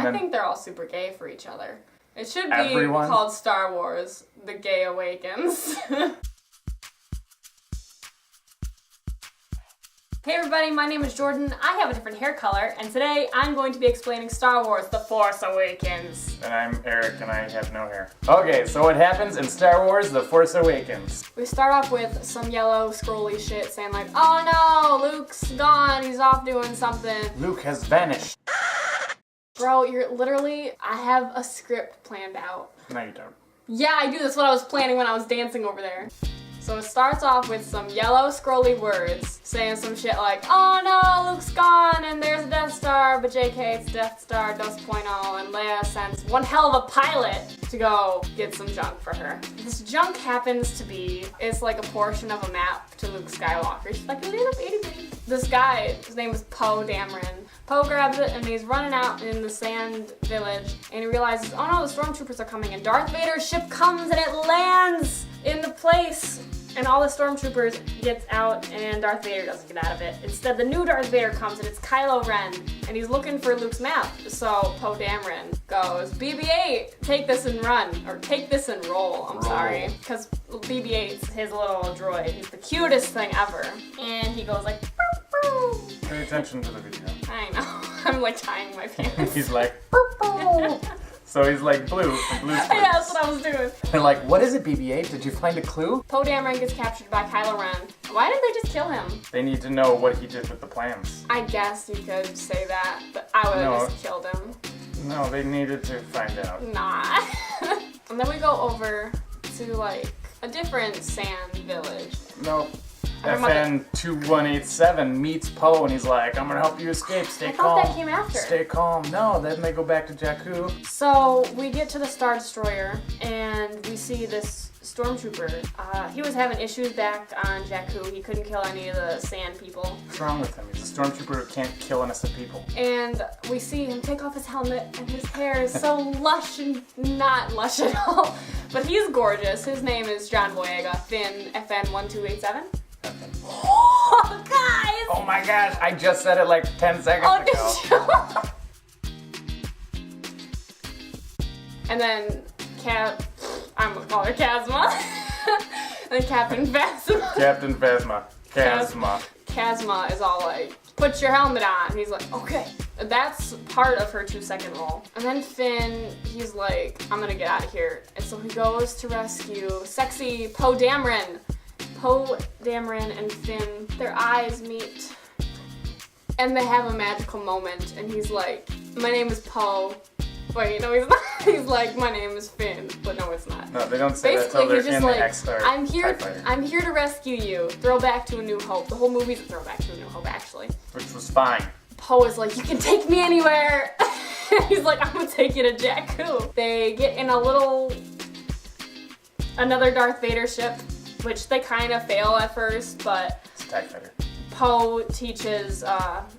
I think they're all super gay for each other. It should be Everyone? called Star Wars: The Gay Awakens. Hey everybody, my name is Jordan. I have a different hair color, and today I'm going to be explaining Star Wars: The Force Awakens. And I'm Eric, and I have no hair. Okay, so what happens in Star Wars: The Force Awakens? We start off with some yellow scrolly shit saying like, oh no, Luke's gone, he's off doing something. Luke has vanished. Bro, you're literally, I have a script planned out. No, you don't. Yeah, I do. That's what I was planning when I was dancing over there. So it starts off with some yellow scrolly words saying some shit like, oh no, Luke's gone and there's a Death Star, but JK, it's Death Star 2.0, and Leia sends one hell of a pilot to go get some junk for her. This junk happens to be, it's like a portion of a map to Luke Skywalker. She's like a little itty bitty. This guy, his name is Poe Dameron. Poe grabs it and he's running out in the sand village and he realizes, oh no, the stormtroopers are coming, and Darth Vader's ship comes and it lands in the place. And all the stormtroopers gets out and Darth Vader doesn't get out of it. Instead, the new Darth Vader comes and it's Kylo Ren and he's looking for Luke's map. So Poe Dameron goes, BB-8, take this and run. Or take this and roll, I'm sorry. Because BB-8's his little droid. He's the cutest thing ever. And he goes like, boop, boop. Pay attention to the video. I know. I'm like tying my pants. He's like, boop, boop. So he's like Blue from Blue's Clues. Yeah, that's what I was doing. They're like, what is it, BB-8? Did you find a clue? Poe Dameron gets captured by Kylo Ren. Why didn't they just kill him? They need to know what he did with the plans. I guess you could say that, but I would have just killed him. No, they needed to find out. Nah. And then we go over to like a different sand village. Nope. FN 2187 meets Poe and he's like, I'm gonna help you escape, stay calm. I thought that came after. Stay calm. No, then they go back to Jakku. So we get to the Star Destroyer and we see this stormtrooper. He was having issues back on Jakku. He couldn't kill any of the sand people. What's wrong with him? He's a stormtrooper who can't kill innocent people. And we see him take off his helmet and his hair is so lush and not lush at all. But he's gorgeous. His name is John Boyega, Finn FN 1287. Oh, guys! Oh my gosh, I just said it like 10 seconds ago. And then I'm gonna call her Kazma. And Captain Phasma. Captain Phasma. Kazma. Kazma is all like, put your helmet on. And he's like, okay. That's part of her 2-second roll. And then Finn, he's like, I'm gonna get out of here. And so he goes to rescue sexy Poe Dameron. Poe Dameron and Finn, their eyes meet and they have a magical moment and he's like, my name is Poe. Wait, no he's not. He's like, my name is Finn, but no it's not. No, they don't say basically, that until he's they're just in like, the X-Star I'm here to rescue you. Throwback to A New Hope. The whole movie's a throwback to A New Hope actually. Which was fine. Poe is like, you can take me anywhere. He's like, I'm gonna take you to Jakku. They get in another Darth Vader ship, which they kind of fail at first, but it's a TIE fighter. Poe teaches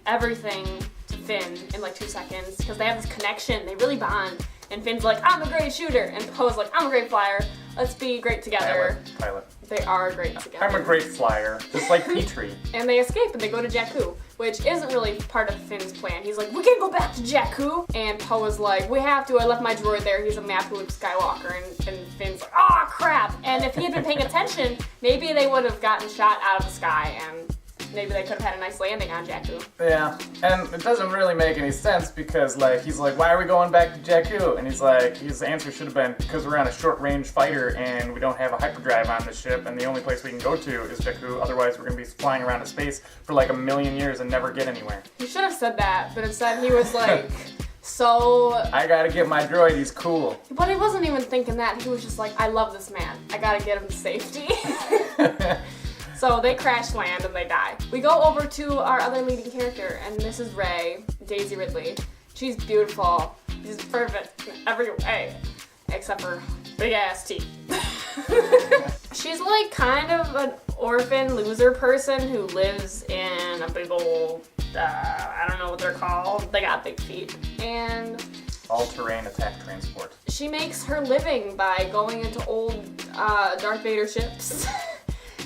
everything to Finn in like 2 seconds because they have this connection. They really bond. And Finn's like, I'm a great shooter. And Poe's like, I'm a great flyer. Let's be great together. Pilot. They are great together. I'm a great flyer, just like Petrie. And they escape and they go to Jakku, which isn't really part of Finn's plan. He's like, we can go back to Jakku. And Poe is like, we have to. I left my droid there. He's a map of Luke Skywalker. And Finn's like, oh crap. And if he had been paying attention, maybe they would have gotten shot out of the sky and maybe they could have had a nice landing on Jakku. Yeah, and it doesn't really make any sense because like he's like, why are we going back to Jakku? And he's like, his answer should have been because we're on a short-range fighter and we don't have a hyperdrive on the ship and the only place we can go to is Jakku. Otherwise, we're gonna be flying around in space for like 1,000,000 years and never get anywhere. He should have said that, but instead he was like, so... I gotta get my droid, he's cool. But he wasn't even thinking that. He was just like, I love this man. I gotta get him to safety. So they crash land and they die. We go over to our other leading character, and this is Rey, Daisy Ridley. She's beautiful. She's perfect in every way, except for big ass teeth. She's like kind of an orphan loser person who lives in a big old, I don't know what they're called. They got big feet. And all-terrain attack transport. She makes her living by going into old Darth Vader ships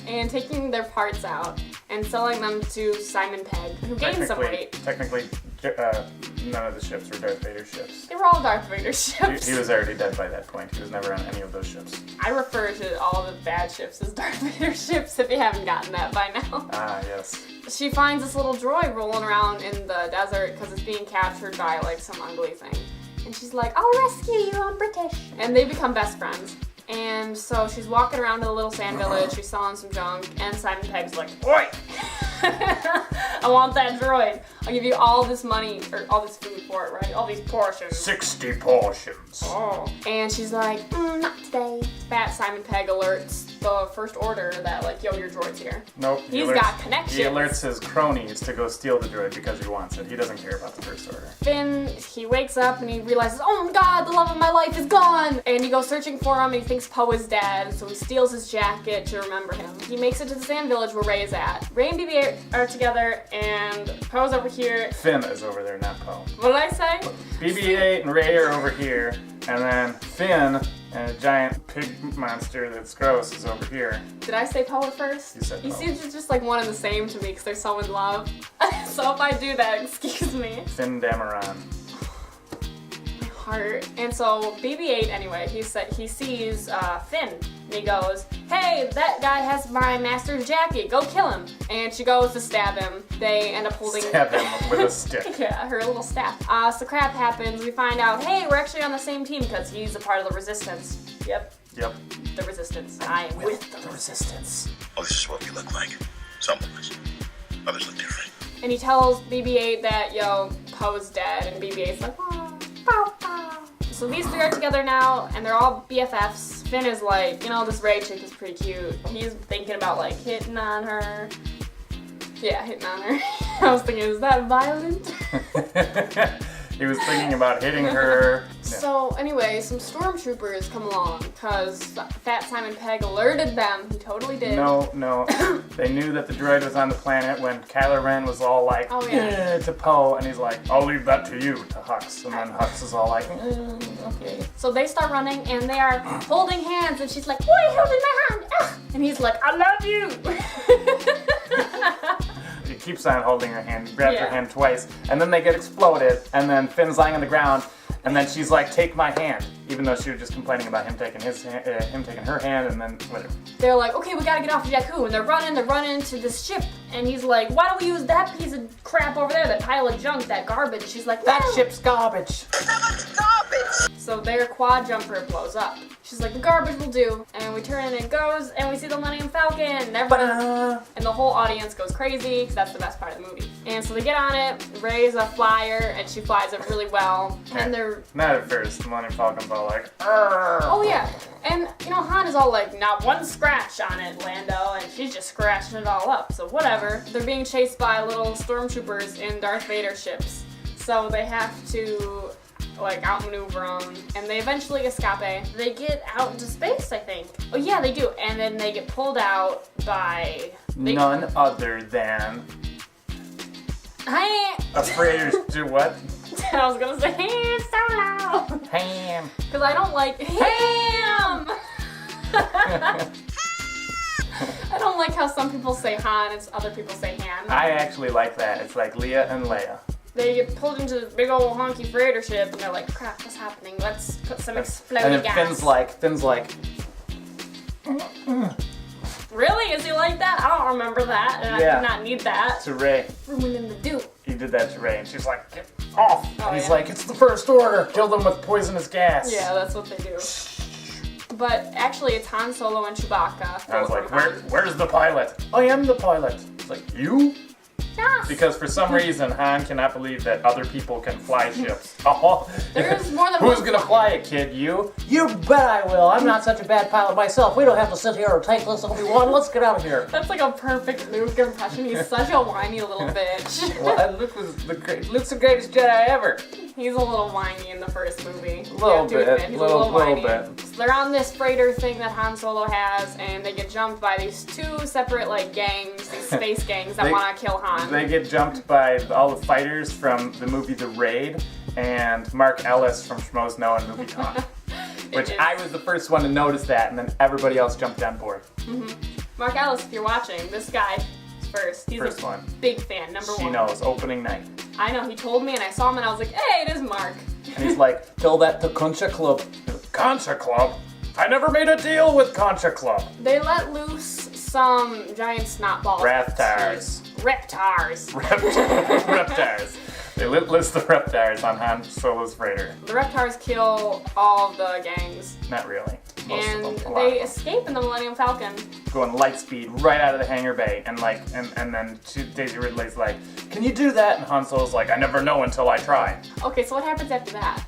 and taking their parts out and selling them to Simon Pegg, who gained some weight. Technically, none of the ships were Darth Vader ships. They were all Darth Vader ships. He was already dead by that point. He was never on any of those ships. I refer to all the bad ships as Darth Vader ships if you haven't gotten that by now. Ah, yes. She finds this little droid rolling around in the desert because it's being captured by like some ugly thing. And she's like, I'll rescue you, I'm British. And they become best friends. And so she's walking around to the little sand village, she's selling some junk, and Simon Pegg's like, Oi! I want that droid. I'll give you all this money, or all this food for it, right? All these portions. 60 portions. Oh. And she's like, not today. Fat Simon Pegg alerts the First Order that, like, yo, your droid's here. Nope. He's got connections. He alerts his cronies to go steal the droid because he wants it. He doesn't care about the First Order. Finn, he wakes up and he realizes, oh my god, the love of my life is gone! And he goes searching for him and he thinks Poe is dead, so he steals his jacket to remember him. He makes it to the sand village where Rey is at. Rey and BB-8 are together and Poe's over here. Finn is over there, not Poe. What did I say? BB-8 and Rey are over here, and then Finn and a giant pig monster that's gross is over here. Did I say Poe at first? You said Poe. You see, it's just like one and the same to me because they're so in love. So if I do that, excuse me. Finn Dameron. My heart. And so BB-8, anyway, he sees Finn and he goes, hey, that guy has my master's jacket, go kill him. And she goes to stab him. They end up holding... Stab him with a stick. Yeah, her little staff. So crap happens. We find out, hey, we're actually on the same team because he's a part of the Resistance. Yep. The Resistance. I am with the Resistance. Oh, this is what we look like. Some of us. Others look different. And he tells BB-8 that, yo, Poe's dead. And BB-8's like, oh, pow, pow. So these three are together now, and they're all BFFs. Finn is like, you know, this Rey chick is pretty cute. He's thinking about, like, hitting on her. Yeah, hitting on her. I was thinking, is that violent? He was thinking about hitting her. Yeah. So anyway, some stormtroopers come along because Fat Simon Pegg alerted them. He totally did. No. They knew that the droid was on the planet when Kylo Ren was all like, oh, yeah. To Poe, and he's like, I'll leave that to you, to Hux. And then Hux is all like, okay. So they start running and they are holding hands, and she's like, why are you holding my hand? Ugh. And he's like, I love you. He keeps on holding her hand, grabs her hand twice, and then they get exploded, and then Finn's lying on the ground, and then she's like, take my hand, even though she was just complaining about him taking him taking her hand, and then whatever. They're like, okay, we gotta get off of Jakku, and they're running to this ship, and he's like, why don't we use that piece of crap over there, that pile of junk, that garbage? She's like, that ship's garbage. So their quad jumper blows up. She's like, the garbage will do, and we turn and it goes, and we see the Millennium Falcon, and everyone, and the whole audience goes crazy, because that's the best part of the movie. And so they get on it, Rey's a flyer, and she flies it really well, and they're... Not at first, the Millennium Falcon's all like, argh. Oh yeah, and you know, Han is all like, not one scratch on it, Lando, and she's just scratching it all up, so whatever. They're being chased by little stormtroopers in Darth Vader ships, so they have to... like outmaneuver them, and they eventually escape. They get out into space, I think. Oh yeah, they do, and then they get pulled out by none other than Afraid do what? I was gonna say ham so loud. Ham. Because I don't like ham. I don't like how some people say Han and other people say ham. I actually like that. It's like Leah and Leia. They get pulled into this big old honky freighter ship, and they're like, crap, what's happening? Let's put some exploding gas. And then Finn's like... Really? Is he like that? I don't remember that, and I did not need that. To Rey. Ruining the do. He did that to Rey, and she's like, get off! Oh, and he's like, it's the First Order! Kill them with poisonous gas! Yeah, that's what they do. But actually, it's Han Solo and Chewbacca. I was like, where's the pilot? I am the pilot. It's like, you? Yes. Because for some reason, Han cannot believe that other people can fly ships. There's more than Who's one gonna fly it, kid? You? You bet I will. I'm not such a bad pilot myself. We don't have to sit here or take this Obi-Wan. Let's get out of here. That's like a perfect Luke impression. He's such a whiny little bitch. Well, Luke's the greatest Jedi ever. He's a little whiny in the first movie. A little bit. He's a little whiny. bit. So they're on this freighter thing that Han Solo has, and they get jumped by these two separate like gangs, these space gangs that want to kill Han. They get jumped by all the fighters from the movie The Raid and Mark Ellis from Schmoes Know and Movie Talk. Which I was the first one to notice that, and then everybody else jumped on board. Mm-hmm. Mark Ellis, if you're watching, this guy is first. He's first a one. big fan, number one. She knows, opening night. I know, he told me and I saw him and I was like, hey, it is Mark. And he's like, tell that to Concha Club. Concha Club? I never made a deal with Concha Club. They let loose some giant snot balls. Reptars. Reptars. Reptars. They list the Reptars on Han Solo's freighter. The Reptars kill all the gangs. Not really. Most And of them. A lot they of them. escape in the Millennium Falcon. Going light speed right out of the hangar bay, and then Daisy Ridley's like, "Can you do that?" And Han Solo's like, "I never know until I try." Okay, so what happens after that?